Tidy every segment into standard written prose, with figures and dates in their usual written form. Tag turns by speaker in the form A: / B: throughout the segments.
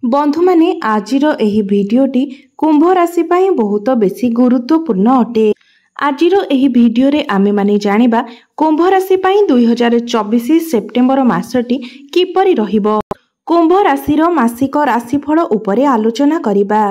A: बंधु माने आजिर एही भिडियोटी कुंभ राशि पाई बहुत बेसी गुरुत्वपूर्ण अटे। आजिर एही भिडियो रे आमे माने जानिबा कुंभ राशि पाई 2024 सेप्टेम्बर मासटी किपरि रहिबो। कुंभ राशिर मासिक राशिफल उपरे आलोचना करिबा।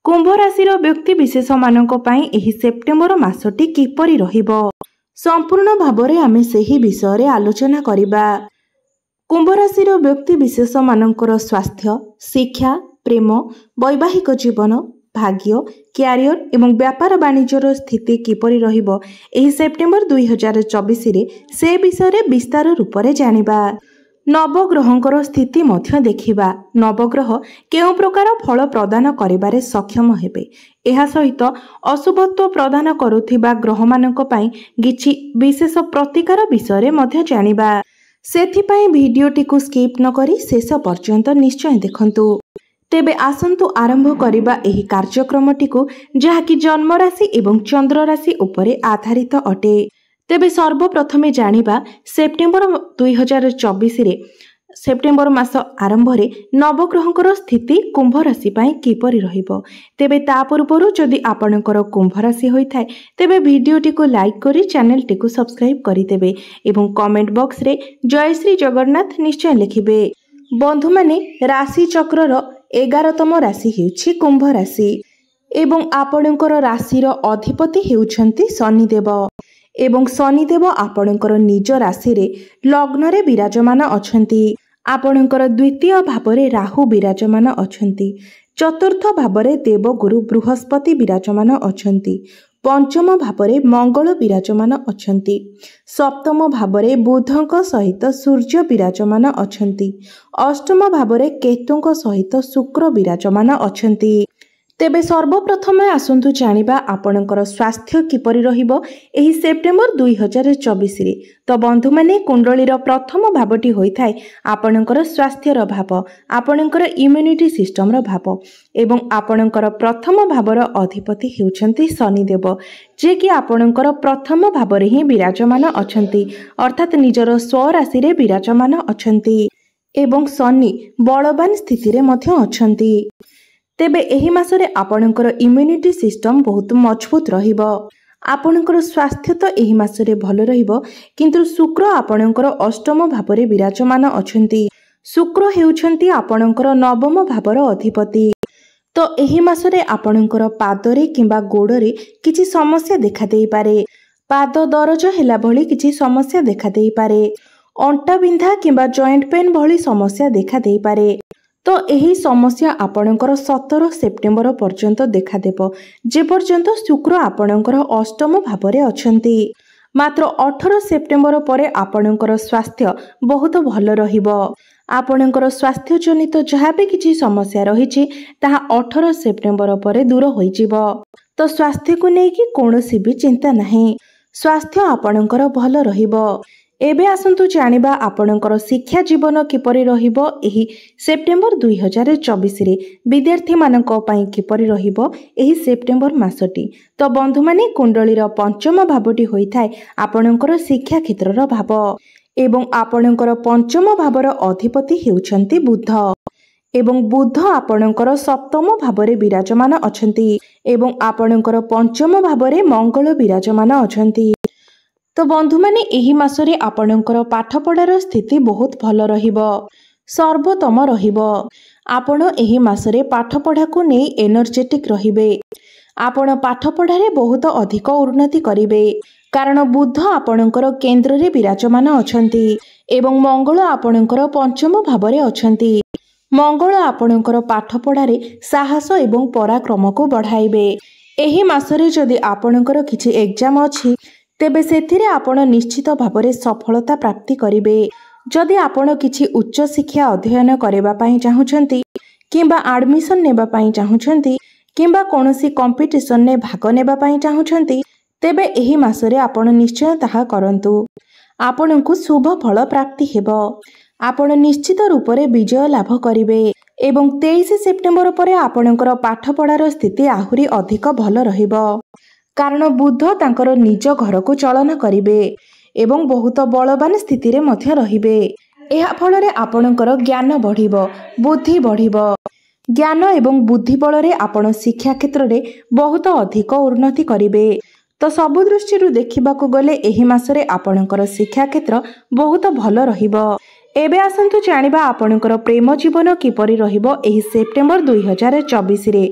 A: कुंभ राशिर व्यक्ति विशेष मानक पाई एही सेप्टेम्बर मासटी किपरि रहिबो संपूर्ण भाबरे आमे सेही विषय रे आलोचना करिबा। कुंभ राशिर व्यक्ति विशेष मानकर स्वास्थ्य, शिक्षा, प्रेम, वैवाहिक जीवन, भाग्य, क्यारियर एवं व्यापार वाणिज्यर स्थिति किपरि रहिबो एही सेप्टेम्बर 2024 रे से विषय रे विस्तार रूप रे जानिबा। नवग्रहंकर स्थिति मध्य देखिबा। नवग्रह केउ प्रकार फल प्रदान करिबारे सक्षम हेबे। एहा सहित अशुभत्व प्रदान करुथिबा ग्रह मानक पई किछि विशेष प्रतिकार विषय रे मध्य जानिबा। सेथिपाई भिडियोटी को स्किप न करी शेष पर्यंत निश्चय देखंतु। तेबे आसंतु आरंभ करिबा एही कार्यक्रमटी को जहाँकि जन्म राशि एवं चंद्र राशि उपरे आधारित अटे। तेबे सर्वप्रथमे जानिबा सेप्टेम्बर 2024 रे सेप्टेम्बर मास आरंभ रे नवग्रहंकर स्थिति कुंभ राशि पाई किपरि रहिबो। तेबे ता पूर्वरु जदि आपणकर कुंभ राशि होई थाए तेबे भिडियोटी को लाइक करी चैनल टी को सब्सक्राइब करि देबे एवं कमेंट बॉक्स रे जय श्री जगन्नाथ निश्चय लिखिबे। बंधु माने राशि चक्रर 11तम राशि हेउछि कुंभ राशि एवं आपणकर राशिर अधिपति हेउछंती शनिदेव एवं शनिदेव आपणकर निज राशि रे लग्न रे विराजमान अछंती। आपणकर द्वितीय भावरे राहु विराजमान अछंती। चतुर्थ भावरे देवगुरु बृहस्पति विराजमान अछंती। पंचम भावरे मंगल विराजमान अछंती। सप्तम भावरे बुधंक सहित सूर्य विराजमान अछंती। अष्टम भावरे केतुंक सहित शुक्र विराजमान अछंती। तेबे सर्वप्रथम आसंतु जानिबा आपणकर स्वास्थ्य किपरि रहिबो एही सेप्टेम्बर 2024 रे। तो बंधु माने कुंडलीर प्रथम भावटी होई थाए आपणकर स्वास्थ्यर भाव, आपणकर इम्यूनिटी सिस्टमर भाव एवं आपणकर प्रथम भावर अधिपति हेउछंती शनिदेव जे कि आपणकर प्रथम भावरे ही विराजमान अछंती अर्थात निजर स्वराशि रे विराजमान अछंती एवं शनि बलवान स्थिति रे मध्य अछंती। तेबे एही मासरे आपणकर इम्यूनिटी सिस्टम बहुत मजबूत रहिबो। आपणकर स्वास्थ्य तो एही मासरे भल रहिबो किंतु शुक्र आपणकर अष्टम भावरे विराजमान अछंती। शुक्र हेउछंती आपणकर नवम भावर अधिपति। तो एही मासरे आपणकर पादरे किंबा गोड़रे किछि समस्या देखा देई पारे। पाद दरज हेला भली किछि समस्या देखा देई पारे। अंटा बिंधा किंबा जॉइंट पेन भली समस्या देखा देई पारे। तो यही समस्या आपणकर 17 सेप्टेम्बर पर्यंत देखा देबो जे पर्यंत शुक्र आपणकर अष्टम भावरे अछंती। मात्र 18 सेप्टेम्बर परे आपणकर स्वास्थ्य बहुत भल रहिबो। आपणकर स्वास्थ्य जनित जहाँ भी किछि समस्या रहिछि ताहा 18 सेप्टेम्बर परे दूर होई जिवो। तो स्वास्थ्य को नेकी कोनोसी भी चिंता नाही। स्वास्थ्य आपणकर भल रहिबो। एबे आसंतु जानिबा आपणकर शिक्षा जीवन किपरि रहिबो एही सेप्टेम्बर 2024 रे विद्यार्थी मानक पई किपरि रहिबो एही सेप्टेम्बर मासटी। तो बंधु माने कुंडलीर पंचम भावटी होई थाए आपणकर शिक्षा क्षेत्रर भाव एवं आपणकर पंचम भावर अधिपति हेउछंती बुध एवं बुध आपणकर सप्तम भावरे विराजमान अछंती एवं आपणकर पंचम भावरे मंगल विराजमान अछंती। तो बंधु माने एही मासरे आपणकर पाठ पढ़ार स्थिति बहुत भल रहिबो, सर्वोत्तम रहिबो। आपण एही मासरे पाठ पढ़ा को नै एनर्जेटिक रहिबे। आपण पाठ पढ़ारे बहुत अधिक उन्नति करिवे कारण बुध आपणकर केंद्र रे विराजमान अछंती एवं मंगल आपणकर पंचम भावरे अछंती। मंगल आपणकर पाठ पढ़ारे साहस एवं पराक्रम को बढ़ाइबे। एही मासरे जदि आपणकर किछि एग्जाम अछि तेबे सेथिरे आपण निश्चित भावरे सफलता प्राप्ति करिवे। जदि आपण किछि उच्च शिक्षा अध्ययन करेबा पई चाहुछंती किंबा एडमिशन नेबा पई चाहुछंती किंबा कोनोसी कंपटीशन ने भाग नेबा पई चाहुछंती तेबे एही मासरे आपण निश्चय ताहा करंतु। आपणकु शुभ फल प्राप्ति हेबो। आपण निश्चित रूप रे विजय लाभ करिवे एवं 23 सेप्टेम्बर परे आपणकर पाठ पढ़ार स्थिति आहुरी अधिक भल रहिबो कारण बुध तांकर निज घर को चलन करिवे एवं बहुत बलवान स्थिति रे मध्य रहिबे। एहा फल रे आपणकर ज्ञान बढ़िबो, बुद्धि बढ़िबो ज्ञान एवं बुद्धि बल आपण शिक्षा क्षेत्र में बहुत अधिक उन्नति करेंगे। तो सबु दृष्टि देखा गले एही मासरे आपणकर शिक्षा क्षेत्र बहुत भल रहिबो। एबे आसंतु जानिबा आपणकर प्रेम जीवन किपरि रहिबो एही सेप्टेम्बर 2024 रे।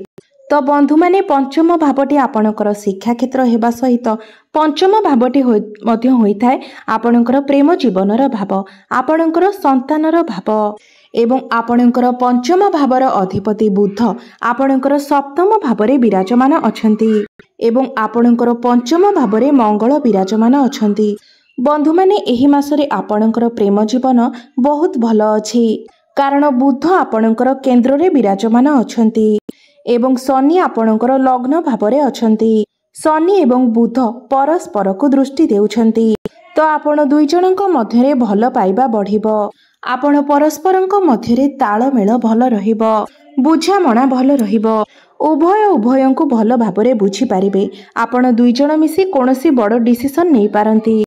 A: तो बंधु माने पंचम भावटी आपणकर शिक्षा क्षेत्र हेबा सहित पंचम भावटी मध्य होइथाय आपणकर प्रेम जीवनर भाव, आपणकर संतानर भाव एवं आपणकर पंचम भावर अधिपति बुध आपणकर सप्तम भावरे विराजमान अछंती एवं आपणकर पंचम भावरे मंगल विराजमान अछंती। बंधु माने एही मासरे आपणकर प्रेम जीवन बहुत भल अछि, कारण बुध आपणकर केंद्र रे विराजमान अछंती एवं शनि आपणकर लग्न भावरे अछंती। शनि एवं बुध परस्पर को दृष्टि देउछंती। तो आपण दुई जनक मध्यरे भल पाइबा बढ़िबो, आपण परस्परक मध्यरे तालमेल भल रहिबो, बुझामणा भल रहिबो, उभयंकु भल भावरे बुझी पारिबे। आपण दुई जण मिसी कोनोसी बड़ डिसिजन नै पारंती।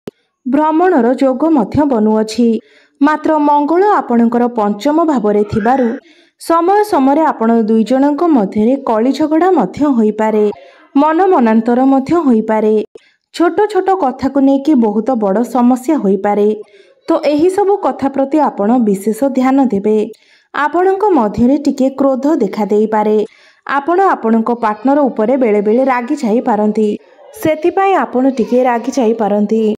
A: भ्रमणर जोग मध्य बनुअछि, मात्र मंगल आपणकर पंचम भावरे थिबारु समय समय आपण दुई जनक मध्यरे कली झगड़ा मध्य होई पारे, मन मनांतर मध्य होई पारे, छोट छोट कथा को लेकिन बहुत बड़ समस्या होई पारे। तो एही सब कथा प्रति आपण विशेष ध्यान देबे। आपणक मध्यरे टिके क्रोध देखा देई पारे, आपण आपणक पार्टनर उपरे बेले बेले रागी जाई पारंती, सेथिपाई आपण टिके रागी जाई पारंती।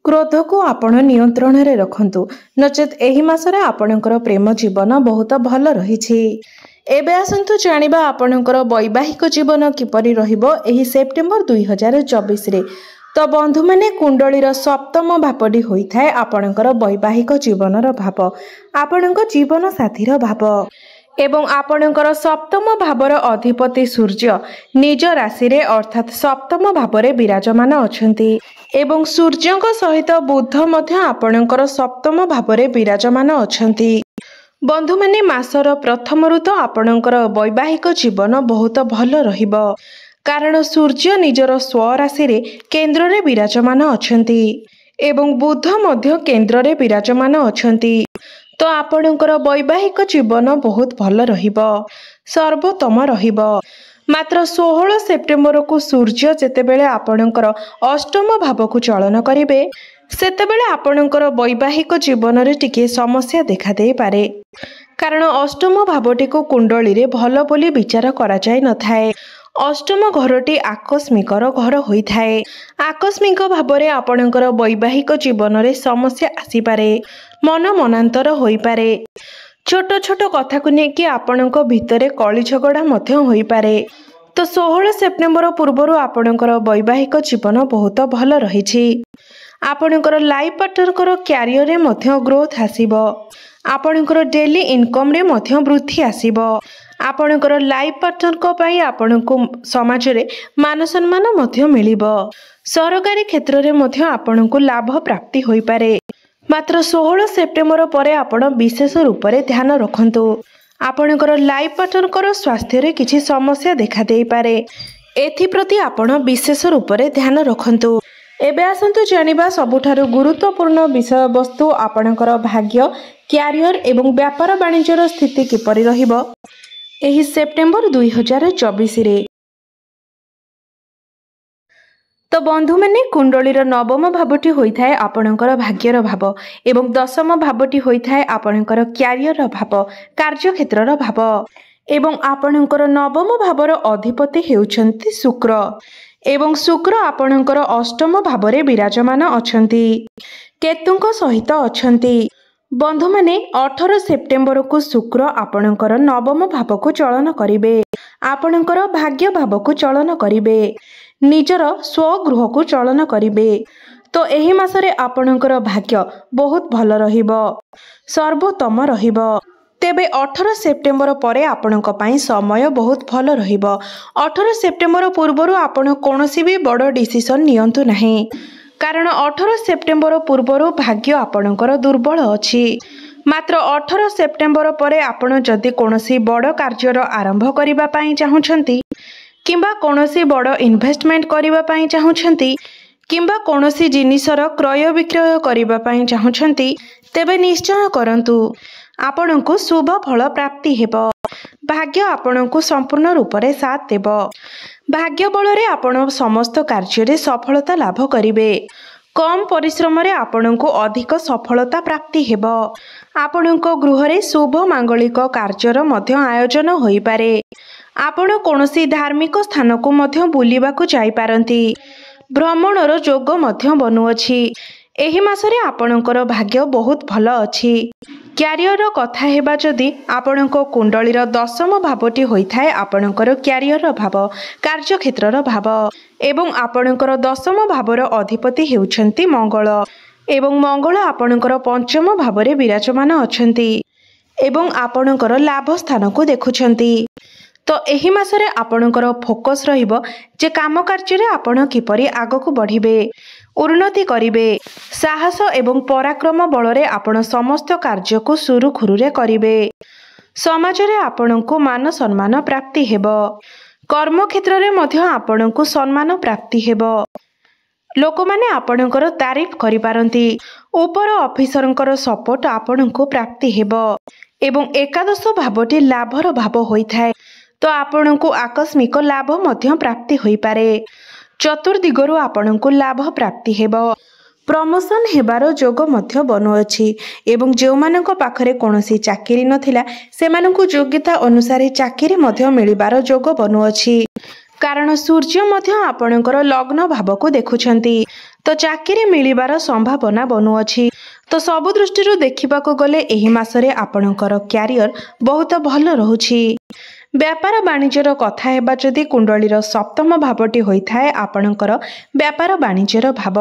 A: क्रोध को आपण नियंत्रण रे रखंतु, नचेत एही मासरे आपणकर प्रेम जीवन बहुत भल रहिछि। एबे आसंतु जानिबा आपणकर वैवाहिक जीवन किपरि रहिबो एही सेप्टेम्बर 2024 रे। तो बंधु माने कुंडलीर सप्तम भावटी होइथाय आपणकर वैवाहिक जीवनर भाव, आपणक जीवन साथीर भाव एवं आपणकर सप्तम भावर अधिपति सूर्य निज राशि रे अर्थात सप्तम भावरे विराजमान अछंती एवं सूर्यଙ୍କ सहित बुध मध्य आपणकर सप्तम भावरे विराजमान अछंती। बंधु माने मासर प्रथम ऋतु आपणकर वैवाहिक जीवन बहुत भल रहिबो, कारण सूर्य निजर स्वराशि रे केंद्र रे विराजमान अछंती एवं बुध मध्य केंद्र रे विराजमान अछंती। तो आपणकर वैवाहिक जीवन बहुत भल रहिबो, सर्वोत्तम रहिबो। मात्र 16 सेप्टेम्बर को सूर्य जेतेबेले आपणकर अष्टम भाव को चलन करिवे सेतेबेले आपणकर वैवाहिक जीवन रे टिके समस्या देखा दे पारे, कारण अष्टम भावटी को कुंडली रे भल बोली विचार करा जाय न थाए। अष्टम घरटी आकस्मिकर घर होइथाए। आकस्मिक भावरे आपणकर वैवाहिक जीवन रे समस्या आसी पारे, मन मनांतर होई पारे, छोट छोट कथा को लेकिन आपणक भितरे कली झगड़ा मध्य होई पारे। तो 16 सेप्टेम्बर पूर्व आपणकर वैवाहिक जीवन बहुत भल रहिछि। आपणकर लाइफ पार्टनर क्यारियर रे मध्य ग्रोथ आसीबो, आपणकर डेली इनकम रे मध्य वृद्धि आसीबो, आपणकर लाइफ पार्टनर को पई आपणको समाज रे मान सम्मान मध्य मिलिबो, सरकारी क्षेत्र रे मध्य आपणको लाभ प्राप्ति होई पारे। मात्र 16 सेप्टेम्बर परे आपण विशेष रूप से ध्यान रखंतु, आपणकर लाइफ पार्टनर स्वास्थ्य रे किछि समस्या देखा देई पारे, एथिप्रति आपण विशेष रूप से ध्यान रखंतु। एबे आसंतु जानिबा सबुठारु गुरुत्वपूर्ण विषय वस्तु आपणकर भाग्य, क्यारियर एवं व्यापार वाणिज्यर स्थिति किपरि रहिबो एही सेप्टेम्बर 2024 रे। तो बंधु माने कुंडलीर नवम भावटी होइथाय आपणकर भाग्यर भाव एवं दशम भावटी होइथाय आपणकर क्यारियर भाव, कार्य क्षेत्रर भाव एवं आपणकर नवम भावर अधिपति हेउछंती शुक्र एवं शुक्र आपणकर अष्टम भावरे विराजमान अछंती, केतुଙ୍କ सहित अछंती। बंधु माने 18 सेप्टेम्बर को शुक्र आपणकर नवम भाव को चलन करिवे, आपणकर भाग्य भाव को चलन करिवे, निजर स्वगृह को चलन करिवे। तो एही मासरे आपणकर भाग्य बहुत भल रहिबो, सर्वोत्तम रहिबो। तेबे 18 सेप्टेम्बर परे आपणक पई समय बहुत भल रहिबो। 18 सेप्टेम्बर पूर्वरु आपण कोनोसी भी बड़ डिसिजन नियंतु नाही, कारण 18 सेप्टेम्बर पूर्वरु भाग्य आपणकर दुर्बल अछि। मात्र 18 सेप्टेम्बर परे आपण जदि कोनोसी बड़ कार्यर आरंभ करिबा पई चाहुछंती किंबा कोनोसी बड़ इन्वेस्टमेंट करिबा पई चाहुछंती किंबा कोनोसी जिनिसर क्रय विक्रय करिबा पई चाहुछंती तेबे निश्चय करंतु, आपणको शुभ फल प्राप्ति हेबो। भाग्य आपणको संपूर्ण रूप से साथ देव। भाग्य बल रे आपण समस्त कार्य सफलता लाभ करिवे। कम परिश्रम रे आपणको अधिक सफलता प्राप्ति हेब। आपणको गृह रे शुभ मांगलिक कार्यर मध्य आयोजन होई पारे। आपण कोनोसी धार्मिक स्थान को मध्य बुलिबाकू जाई पारंती। भ्रमणर जोग मध्य बनुअछि। एही मासरे आपणकर भाग्य बहुत भल अछि। क्यारियर कथा हेबा जदि आपणको कुंडलीर दशम भावटी होइथाय आपणकर क्यारियर भाव, कार्यक्षेत्रर भाव एवं आपणकर दशम भावर अधिपति हेउछन्ति मंगल एवं मंगल आपणकर पंचम भावरे विराजमान अछन्ति एवं आपणकर लाभ स्थान को देखुछन्ति। तो एही मासरे आपणकर फोकस रहिबो जे काम कार्य रे आपण किपरि आगकू बढ़िबे, उन्नति करिवे। साहस एवं पराक्रम बल रे आपण समस्त कार्य को सुरुखुरु रे करिवे। समाज रे आपणको मान सम्मान प्राप्ति हेबो। कर्म क्षेत्र रे मध्य आपणको सम्मान प्राप्ति हेबो। लोक माने आपणकर तारीफ करि पारंती। ऊपर ऑफिसरंकर सपोर्ट आपणको प्राप्ति हेबो एवं एकादश भावटी लाभर भाव होइथाय तो आपणको आकस्मिक लाभ मध्य प्राप्ति होई पारे। चतुर्दिगरु आपणको लाभ प्राप्ति हेबो। प्रमोशन हेबार जोग मध्य बनुअछि एवं जो मानक पाखरे कोनोसी चाकरी नथिला सेमानकु योग्यता अनुसार चाकरी मध्य मिलिबार जोग बनुअछि। कारण सूर्य मध्य आपणकर लग्न भाव को देखुछन्ति तो चाकरी मिलिबार संभावना बनुअछि। तो सब दृष्टि देखिबाको गले एही मासरे आपणकर क्यारियर बहुत भल रहुछि। व्यापार वाणिज्यर कथा हेबा जदि कुंडलीर सप्तम भावटी होइथाय आपणकर व्यापार वाणिज्यर भाव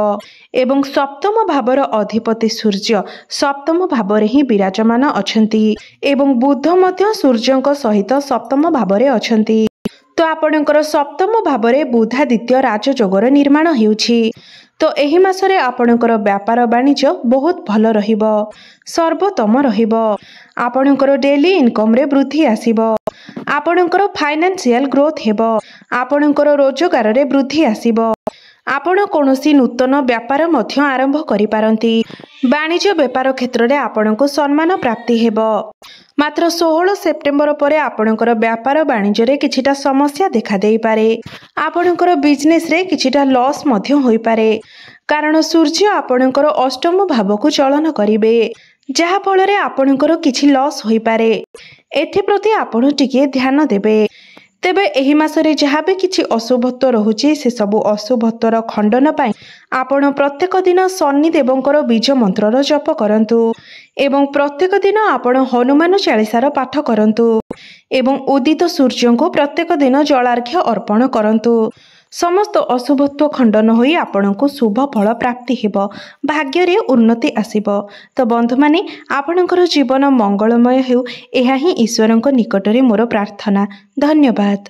A: एवं सप्तम भावर अधिपति सूर्य सप्तम भावरे ही विराजमान अछन्ति एवं बुध मध्य सूर्यंक सहित सप्तम भावरे अछन्ति। तो आपणकर सप्तम भावरे बुधादित्य राजयोगर निर्माण हेउछि। तो एही मासरे आपणकर व्यापार वाणिज्य बहुत भल रहिबो, सर्वोत्तम रहिबो। आपणकर डेली इनकम रे वृद्धि आसीबो। आपणकर फाइनेंशियल ग्रोथ हेबो। आपणकर रोजगार रे वृद्धि आसीबो। आपण कोनोसी नूतन व्यापार मध्य आरंभ करि पारंती। वाणिज्य व्यापार क्षेत्र रे आपणको सम्मान प्राप्ति हेबो। मात्र 16 सेप्टेम्बर परे आपणकर व्यापार वाणिज्य रे किछिटा समस्या देखा देई पारे। आपणकर बिजनेस रे किछिटा लॉस मध्य होई पारे कारण सूर्य आपणकर अष्टम भाव को चलन करिवे जहा फल रे आपणकर किछि लॉस होई पारे। एथि प्रति आपण टिके ध्यान देबे। तेबे एही मासरे जहाँ भी किछि अशुभत्व रहुछि से सबु अशुभत्वर खंडन पाई आपण प्रत्येक दिन शनि देवंकर बीज मंत्रर जप करंतु एवं प्रत्येक दिन आपण हनुमान चालीसार पाठ करंतु एवं उदित सूर्य को प्रत्येक दिन जलार्घ्य अर्पण करंतु। समस्त अशुभत्व खंडन होई आपणको शुभ फल प्राप्ति हेबो, भाग्य रे उन्नति आसीबो। तो बंधु माने आपणकर जीवन मंगलमय हेउ एहा ही ईश्वरंक निकटरे मोर प्रार्थना। धन्यवाद।